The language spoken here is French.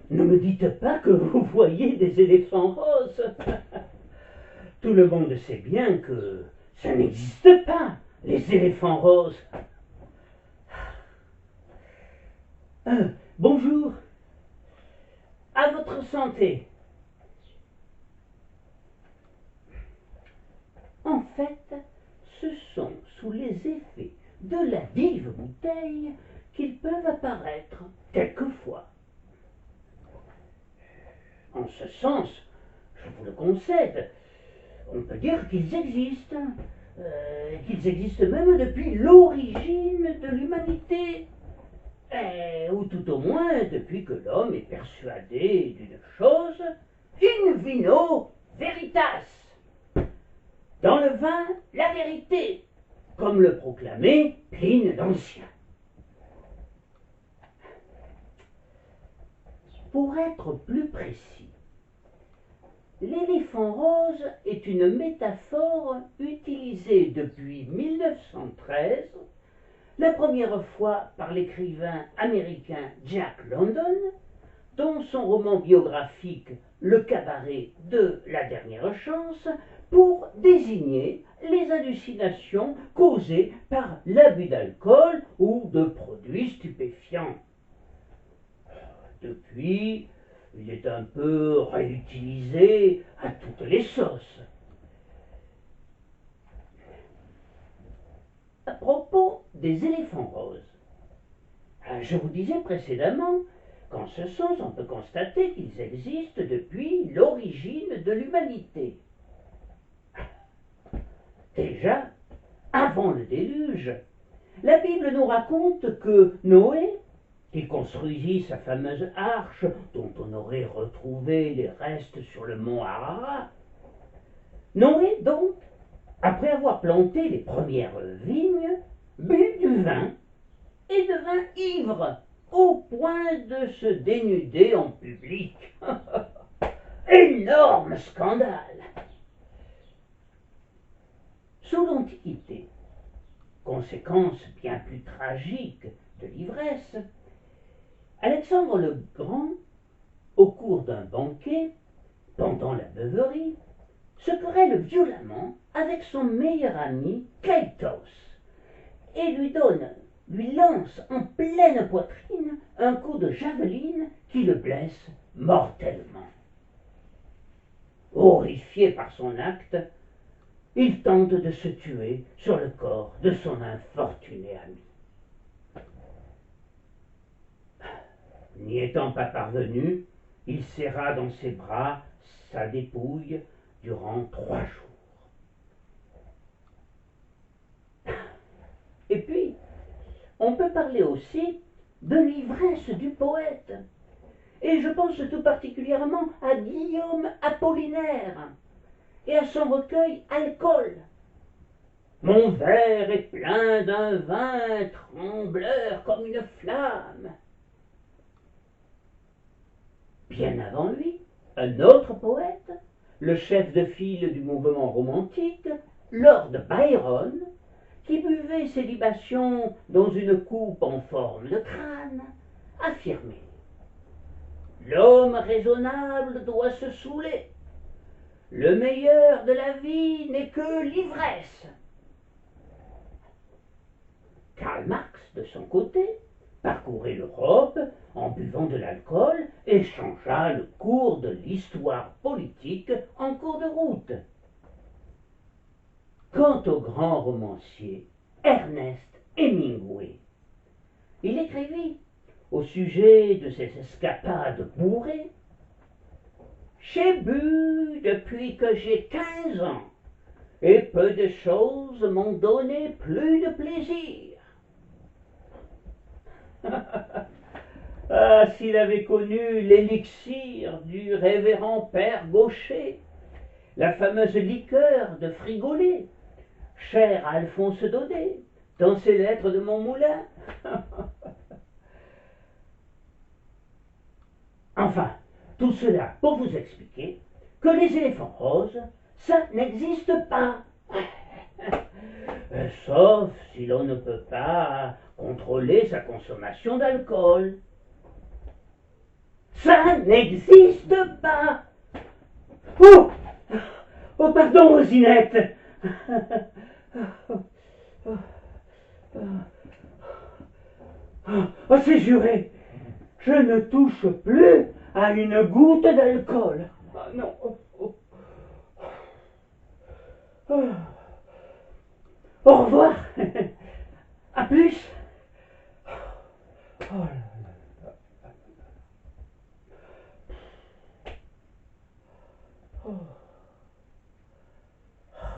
ne me dites pas que vous voyez des éléphants roses. Tout le monde sait bien que ça n'existe pas, les éléphants roses. Bonjour. À votre santé. En fait, ce sont sous les effets de la vive bouteille qu'ils peuvent apparaître quelquefois. En ce sens, je vous le concède, on peut dire qu'ils existent même depuis l'origine de l'humanité, ou tout au moins depuis que l'homme est persuadé d'une chose, in vino veritas. Dans le vin, la vérité, comme le proclamait Pline l'Ancien. Pour être plus précis, l'éléphant rose est une métaphore utilisée depuis 1913, la première fois par l'écrivain américain Jack London, dans son roman biographique Le cabaret de la dernière chance, pour désigner les hallucinations causées par l'abus d'alcool ou de produits stupéfiants. Depuis, il est un peu réutilisé à toutes les sauces. À propos des éléphants roses, je vous disais précédemment qu'en ce sens on peut constater qu'ils existent depuis l'origine de l'humanité. Déjà, avant le déluge, la Bible nous raconte que Noé, qui construisit sa fameuse arche dont on aurait retrouvé les restes sur le mont Ararat, Noé donc, après avoir planté les premières vignes, but du vin et devint ivre au point de se dénuder en public. Énorme scandale! Sous l'Antiquité, conséquence bien plus tragique de l'ivresse, Alexandre le Grand, au cours d'un banquet, pendant la beuverie, se querelle violemment avec son meilleur ami Kleitos et lui lance en pleine poitrine un coup de javeline qui le blesse mortellement. Horrifié par son acte, il tente de se tuer sur le corps de son infortuné ami. N'y étant pas parvenu, il serra dans ses bras sa dépouille durant 3 jours. Et puis, on peut parler aussi de l'ivresse du poète. Et je pense tout particulièrement à Guillaume Apollinaire et à son recueil Alcool. Mon verre est plein d'un vin trembleur comme une flamme. Bien avant lui, un autre poète, le chef de file du mouvement romantique, Lord Byron, qui buvait ses libations dans une coupe en forme de crâne, affirmait « L'homme raisonnable doit se saouler. Le meilleur de la vie n'est que l'ivresse. » Karl Marx, de son côté, parcourait l'Europe en buvant de l'alcool et changea le cours de l'histoire politique en cours de route. Quant au grand romancier Ernest Hemingway, il écrivit au sujet de ses escapades bourrées « J'ai bu depuis que j'ai 15 ans, et peu de choses m'ont donné plus de plaisir. » Ah, s'il avait connu l'élixir du révérend père Gaucher, la fameuse liqueur de Frigolet, chère à Alphonse Daudet, dans ses lettres de Montmoulin. Enfin, tout cela pour vous expliquer que les éléphants roses, ça n'existe pas. Sauf si l'on ne peut pas contrôler sa consommation d'alcool. Ça n'existe pas. Oh, oh pardon, Rosinette. Oh, c'est juré. Je ne touche plus à une goutte d'alcool. Ah, non. Au revoir. À plus. Oh là.